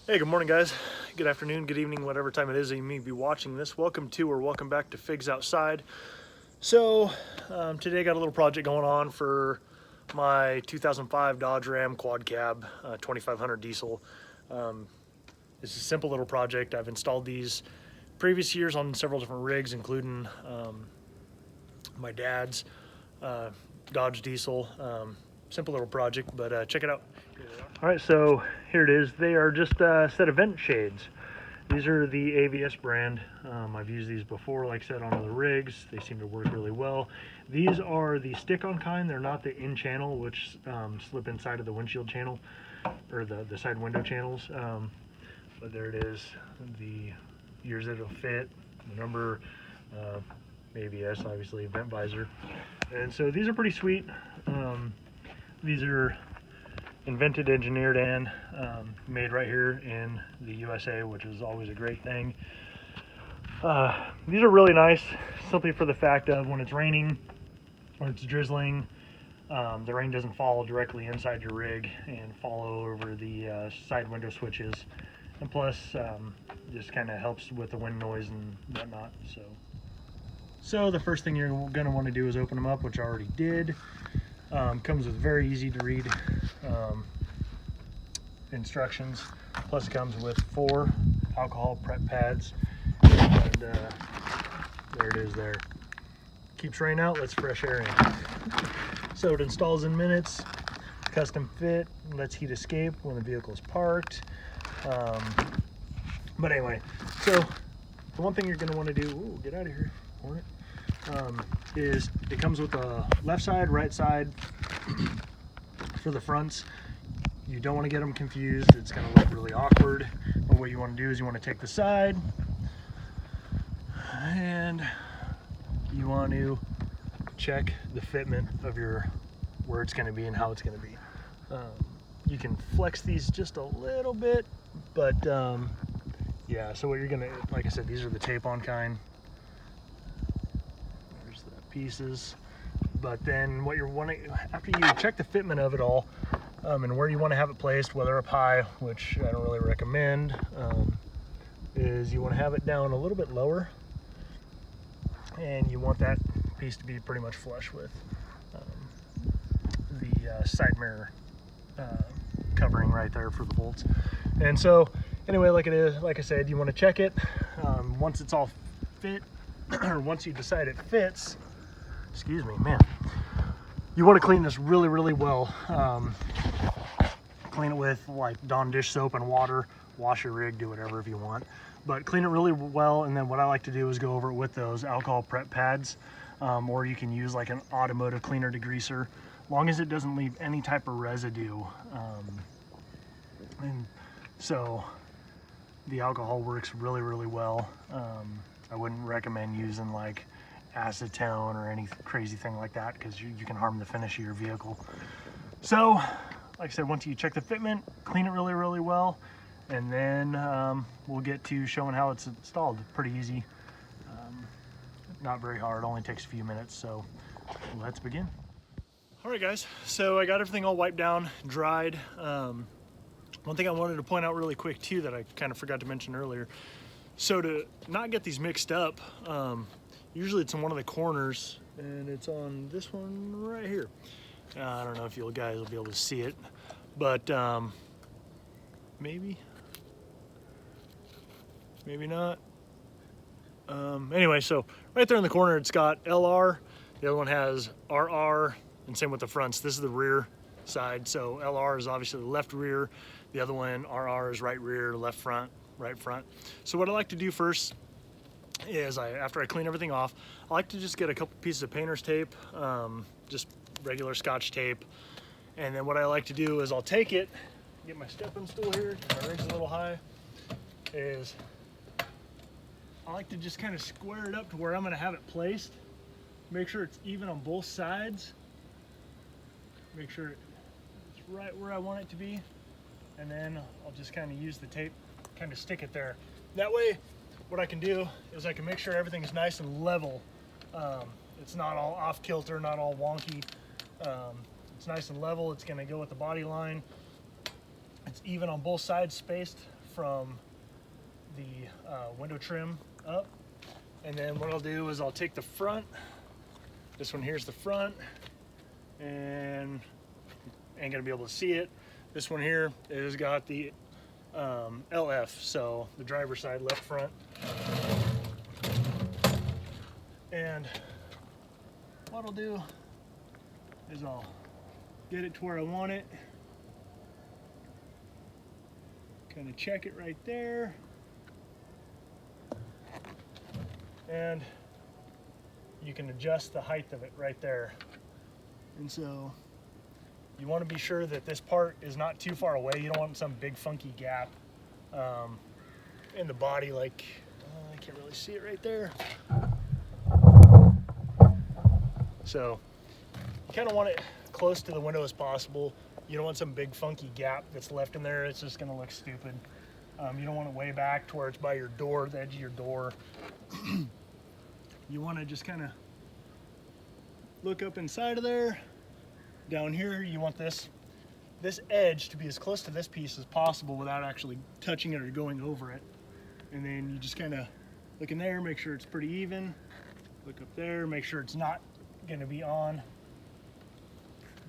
Hey, good morning, guys. Good afternoon, good evening, whatever time it is that you may be watching this. Welcome to or welcome back to Figs Outside. So, today I got a little project going on for my 2005 Dodge Ram Quad Cab 2500 diesel. It's a simple little project. I've installed these previous years on several different rigs, including my dad's Dodge diesel. Simple little project, but check it out. All right, so here it is. They are just a set of vent shades. These are the AVS brand. I've used these before, like I said, on other rigs. They seem to work really well. These are the stick-on kind. They're not the in-channel, which slip inside of the windshield channel, or the side window channels. But there it is, the years that it'll fit, the number, AVS, obviously, Vent Visor. And so these are pretty sweet. These are invented, engineered, and made right here in the USA, which is always a great thing. These are really nice simply for the fact of when it's raining or it's drizzling, the rain doesn't fall directly inside your rig and fall over the side window switches, and plus just kind of helps with the wind noise and whatnot. So the first thing you're going to want to do is open them up, which I already did. Comes with very easy to read instructions, plus it comes with 4 alcohol prep pads, and there it is there. Keeps rain out, lets fresh air in. So it installs in minutes, custom fit, lets heat escape when the vehicle is parked. But anyway, so the one thing you're going to want to do, ooh, get out of here, Hornet, is it comes with a left side, right side for the fronts. You don't want to get them confused. It's going to look really awkward. But what you want to do is you want to take the side and you want to check the fitment of where it's going to be and how it's going to be. You can flex these just a little bit, but yeah, so what you're going to, like I said, these are the tape-on kind. There's the pieces. But then what you're wanting, after you check the fitment of it all, and where you want to have it placed, whether up high, which I don't really recommend, is you want to have it down a little bit lower, and you want that piece to be pretty much flush with the side mirror covering right there for the bolts. And so anyway, like I said, you want to check it. Once it's all fit, or once you decide it fits, excuse me, man, you want to clean this really, really well. Clean it with like Dawn dish soap and water, wash your rig, do whatever if you want, but clean it really well. And then what I like to do is go over it with those alcohol prep pads, or you can use like an automotive cleaner degreaser, long as it doesn't leave any type of residue. And so the alcohol works really, really well. I wouldn't recommend using like acetone or any crazy thing like that, because you can harm the finish of your vehicle. So like I said, once you check the fitment, clean it really, really well, and then we'll get to showing how it's installed. Pretty easy, not very hard, only takes a few minutes, so let's begin. All right, guys, so I got everything all wiped down, dried. One thing I wanted to point out really quick too that I kind of forgot to mention earlier, so to not get these mixed up, usually it's in one of the corners, and it's on this one right here. I don't know if you guys will be able to see it, but maybe not. Anyway, so right there in the corner, it's got LR. The other one has RR, and same with the fronts. This is the rear side, so LR is obviously the left rear. The other one, RR, is right rear, left front, right front. So what I like to do first is after I clean everything off, I like to just get a couple pieces of painter's tape, just regular Scotch tape, and then what I like to do is I'll take it, get my stepping stool here, my rig's a little high, is I like to just kind of square it up to where I'm going to have it placed, make sure it's even on both sides, make sure it's right where I want it to be, and then I'll just kind of use the tape, kind of stick it there. That way what I can do is I can make sure everything's nice and level. It's not all off kilter, not all wonky. It's nice and level. It's going to go with the body line. It's even on both sides, spaced from the window trim up. And then what I'll do is I'll take the front, this one here's the front, and ain't gonna be able to see it. This one here is got the LF, so the driver's side left front. And what I'll do is I'll get it to where I want it, kind of check it right there, and you can adjust the height of it right there. And so you want to be sure that this part is not too far away. You don't want some big funky gap in the body, like I can't really see it right there. So you kind of want it close to the window as possible. You don't want some big funky gap that's left in there. It's just going to look stupid. You don't want it way back to where it's by your door, the edge of your door. You want to just kind of look up inside of there. Down here, you want this edge to be as close to this piece as possible without actually touching it or going over it. And then you just kind of look in there, make sure it's pretty even. Look up there, make sure it's not going to be on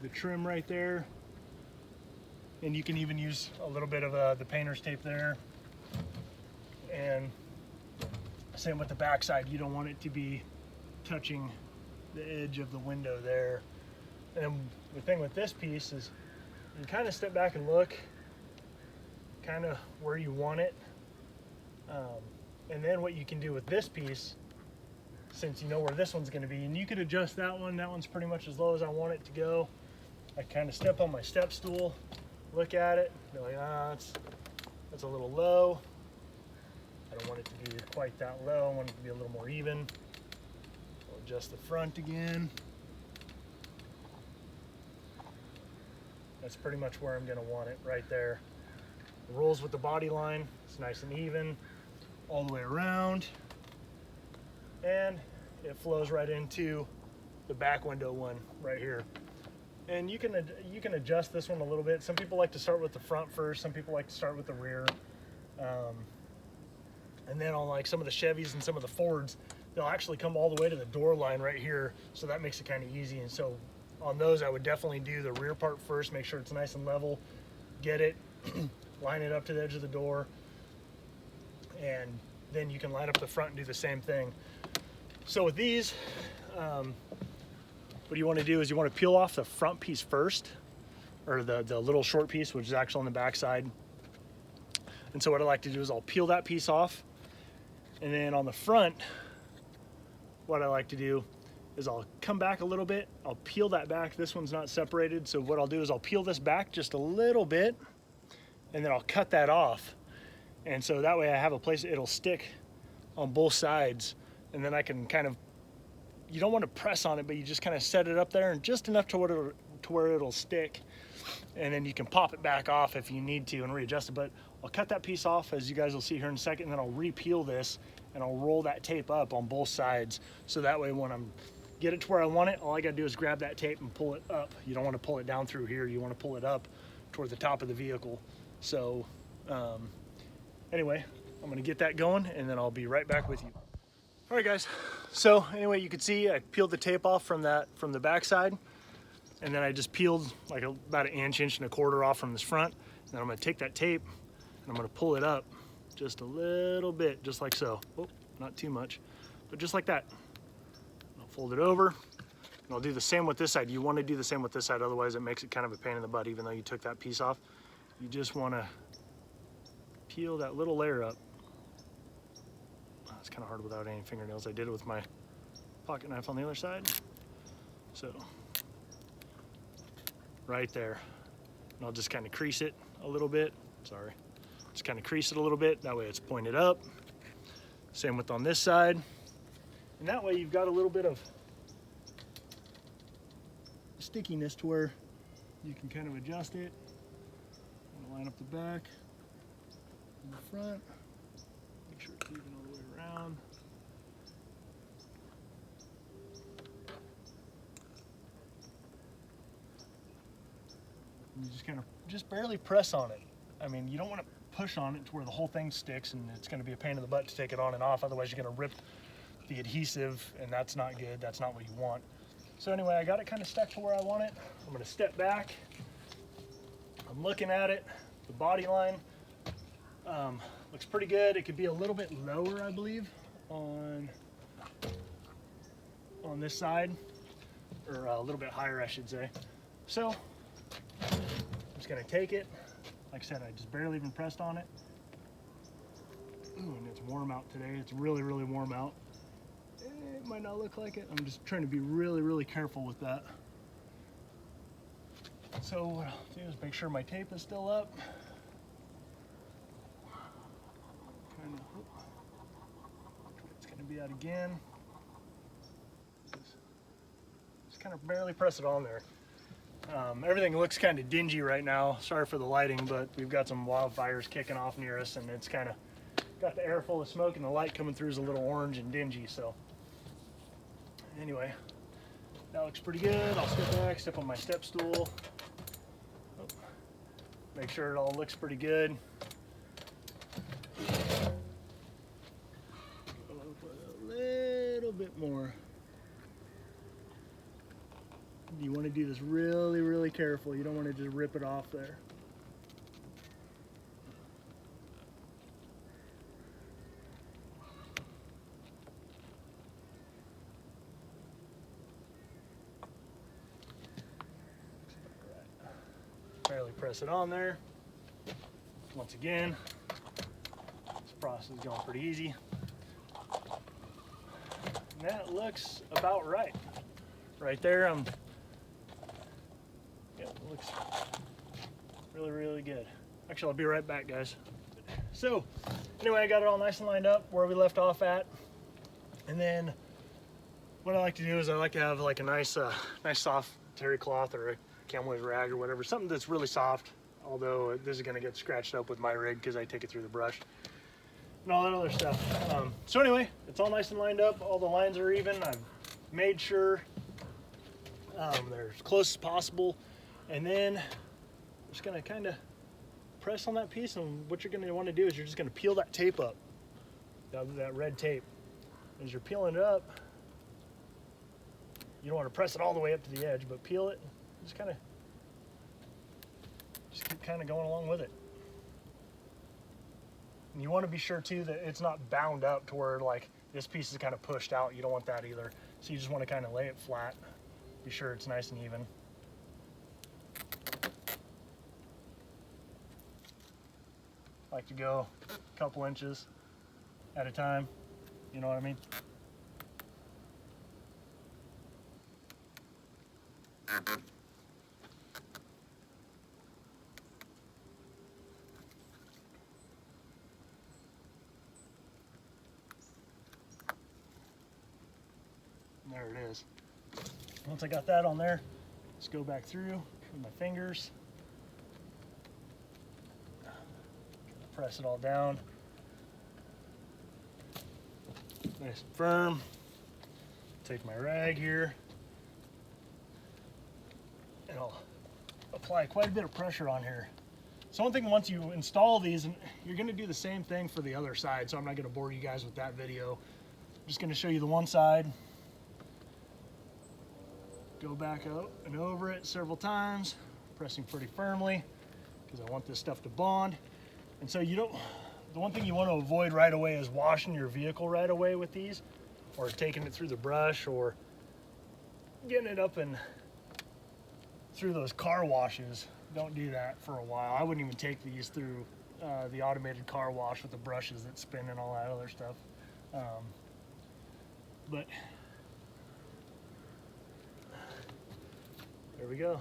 the trim right there. And you can even use a little bit of the painter's tape there. And same with the back side, you don't want it to be touching the edge of the window there. And the thing with this piece is you kind of step back and look kind of where you want it. And then what you can do with this piece, since you know where this one's going to be, and you could adjust that one's pretty much as low as I want it to go. I kind of step on my step stool, look at it, be like, that's a little low. I don't want it to be quite that low. I want it to be a little more even. I'll adjust the front again. That's pretty much where I'm going to want it, right there. It rolls with the body line. It's nice and even all the way around. And it flows right into the back window one right here. And you can adjust this one a little bit. Some people like to start with the front first. Some people like to start with the rear. And then on like some of the Chevys and some of the Fords, they'll actually come all the way to the door line right here. So that makes it kind of easy. And so on those, I would definitely do the rear part first, make sure it's nice and level, get it, line it up to the edge of the door, and then you can line up the front and do the same thing. So with these, what you want to do is you want to peel off the front piece first, or the little short piece, which is actually on the back side. And so what I like to do is I'll peel that piece off, and then on the front, what I like to do is I'll come back a little bit, I'll peel that back. This one's not separated, so what I'll do is I'll peel this back just a little bit, and then I'll cut that off. And so that way I have a place, it'll stick on both sides, and then I can kind of, you don't want to press on it, but you just kind of set it up there and just enough to where it'll stick. And then you can pop it back off if you need to and readjust it. But I'll cut that piece off, as you guys will see here in a second, and then I'll re-peel this and I'll roll that tape up on both sides. So that way when I'm get it to where I want it, all I gotta do is grab that tape and pull it up. You don't want to pull it down through here, you want to pull it up toward the top of the vehicle. So anyway, I'm gonna get that going and then I'll be right back with you. All right guys, so anyway, you can see I peeled the tape off from the back side, and then I just peeled like about an inch and a quarter off from this front. And then I'm gonna take that tape and I'm gonna pull it up just a little bit, just like so. Oh, not too much, but just like that. I'll fold it over, and I'll do the same with this side. You wanna do the same with this side, otherwise it makes it kind of a pain in the butt, even though you took that piece off. You just wanna peel that little layer up. It's kind of hard without any fingernails. I did it with my pocket knife on the other side. So, right there. And I'll just kind of crease it a little bit. Sorry. Just kind of crease it a little bit. That way it's pointed up. Same with on this side. And that way you've got a little bit of stickiness to where you can kind of adjust it. Line up the back and the front. Make sure it's even all the way around. And you just kind of, just barely press on it. I mean, you don't want to push on it to where the whole thing sticks, and it's going to be a pain in the butt to take it on and off. Otherwise you're going to rip the adhesive, and that's not good. That's not what you want. So anyway, I got it kind of stuck to where I want it. I'm going to step back. I'm looking at it. The body line looks pretty good. It could be a little bit lower, I believe, on this side, or a little bit higher, I should say. So I'm just going to take it. Like I said, I just barely even pressed on it. Ooh, and it's warm out today. It's really, really warm out. It might not look like it. I'm just trying to be really, really careful with that. So what I'll do is make sure my tape is still up. It's going to be out again. Just kind of barely press it on there. Everything looks kind of dingy right now. Sorry for the lighting, but we've got some wildfires kicking off near us, and it's kind of got the air full of smoke, and the light coming through is a little orange and dingy. So anyway, that looks pretty good. I'll step back, step on my step stool. Make sure it all looks pretty good. A little bit more. You want to do this really, really careful. You don't want to just rip it off there. Barely press it on there. Once again, this process is going pretty easy. And that looks about right. Right there, yeah, it looks really, really good. Actually, I'll be right back, guys. So, anyway, I got it all nice and lined up where we left off at. And then, what I like to do is I like to have like a nice soft terry cloth or a camel's rag or whatever, something that's really soft, although this is going to get scratched up with my rig because I take it through the brush and all that other stuff. So anyway, it's all nice and lined up. All the lines are even. I've made sure they're as close as possible, and then I'm just going to kind of press on that piece, and what you're going to want to do is you're just going to peel that tape up, that red tape. As you're peeling it up, you don't want to press it all the way up to the edge, but peel it. Just keep kind of going along with it. And you want to be sure too that it's not bound up to where like this piece is kind of pushed out. You don't want that either. So you just want to kind of lay it flat. Be sure it's nice and even. I like to go a couple inches at a time. You know what I mean? There it is. Once I got that on there, let's go back through with my fingers. Press it all down. Nice and firm. Take my rag here, and I'll apply quite a bit of pressure on here. So one thing, once you install these, and you're going to do the same thing for the other side, so I'm not going to bore you guys with that video. I'm just going to show you the one side. Go back out and over it several times, pressing pretty firmly because I want this stuff to bond. And so the one thing you want to avoid right away is washing your vehicle right away with these, or taking it through the brush, or getting it up and through those car washes. Don't do that for a while. I wouldn't even take these through the automated car wash with the brushes that spin and all that other stuff. But there we go.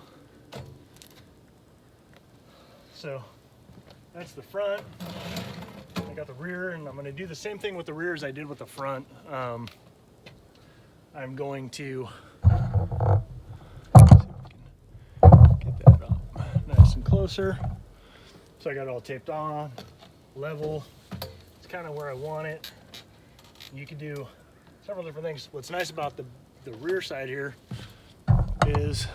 So that's the front. I got the rear, and I'm going to do the same thing with the rear as I did with the front. I'm going to see if we can get that up nice and closer. So I got it all taped on, level. It's kind of where I want it. You can do several different things. What's nice about the rear side here is,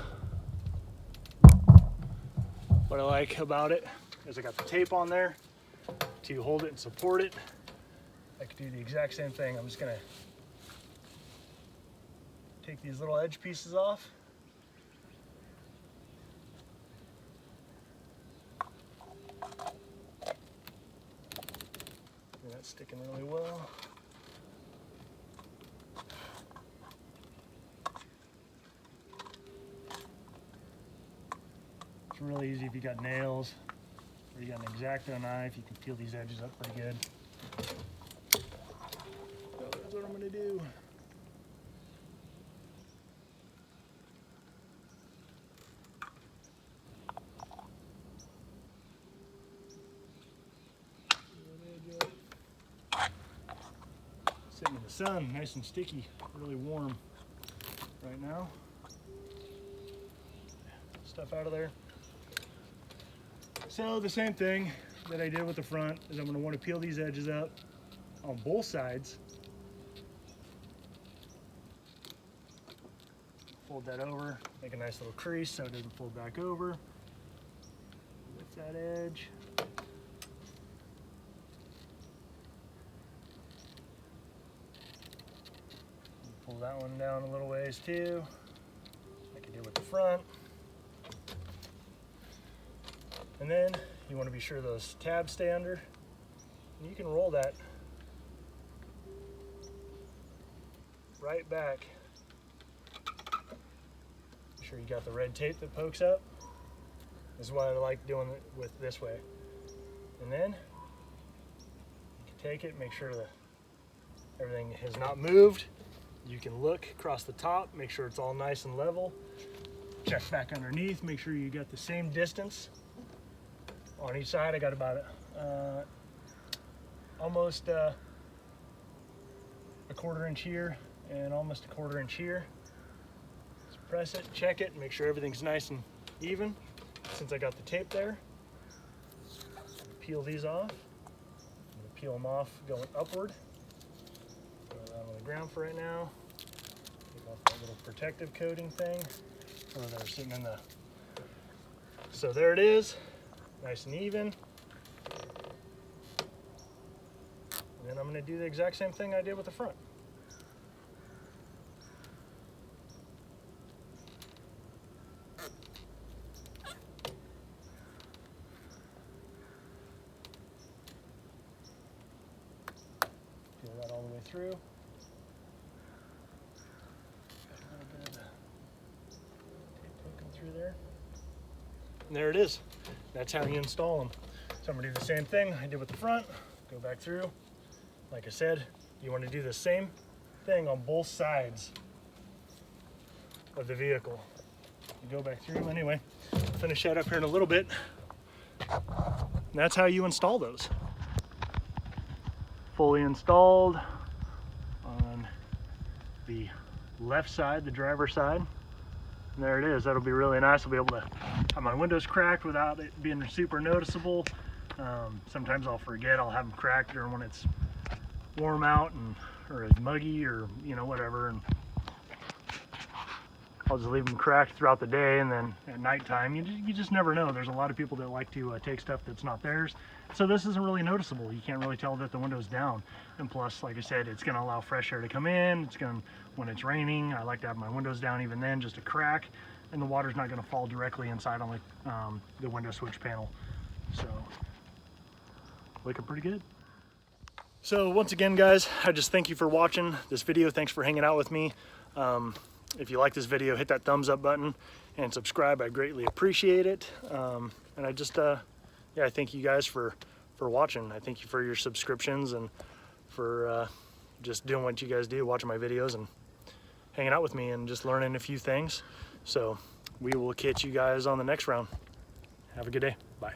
what I like about it is I got the tape on there. to hold it and support it, I could do the exact same thing. I'm just gonna take these little edge pieces off. And that's sticking really well. It's really easy if you got nails or you got an X-Acto knife. You can peel these edges up pretty good. So that's what I'm gonna do. Sitting in the sun, nice and sticky, really warm right now. Stuff out of there. So the same thing that I did with the front is I'm going to want to peel these edges up on both sides. Fold that over, make a nice little crease so it doesn't fold back over. Lift that edge. Pull that one down a little ways too, like I did with the front. And then you want to be sure those tabs stay under. And you can roll that right back. Make sure you got the red tape that pokes up. This is what I like doing it with this way. And then you can take it, make sure that everything has not moved. You can look across the top, make sure it's all nice and level. Check back underneath, make sure you got the same distance on each side. I got about almost a 1/4 inch here and almost a 1/4 inch here. Just press it, check it, make sure everything's nice and even. Since I got the tape there, peel these off. I'm gonna peel them off going upward. Throw that on the ground for right now. Take off that little protective coating thing. So they're sitting in the. So there it is, nice and even. And then I'm going to do the exact same thing I did with the front. Peel that all the way through. There. And there it is. That's how you install them. So I'm going to do the same thing I did with the front. Go back through. Like I said, you want to do the same thing on both sides of the vehicle. You go back through anyway. I'll finish that up here in a little bit. And that's how you install those. Fully installed on the left side, the driver's side. And there it is. That'll be really nice. I'll be able to have my windows cracked without it being super noticeable. Sometimes I'll forget. I'll have them cracked during when it's warm out and or it's muggy or whatever. And I'll just leave them cracked throughout the day, and then at nighttime, you just never know. There's a lot of people that like to take stuff that's not theirs. So this isn't really noticeable. You can't really tell that the window's down. And plus, like I said, it's going to allow fresh air to come in. It's going to, when it's raining, I like to have my windows down even then, just a crack, and the water's not going to fall directly inside on the window switch panel. So, looking pretty good. So once again, guys, I just thank you for watching this video. Thanks for hanging out with me. If you like this video, hit that thumbs up button and subscribe. I greatly appreciate it. And I just, I thank you guys for watching. I thank you for your subscriptions and for just doing what you guys do, watching my videos and hanging out with me and just learning a few things. So we will catch you guys on the next round. Have a good day. Bye.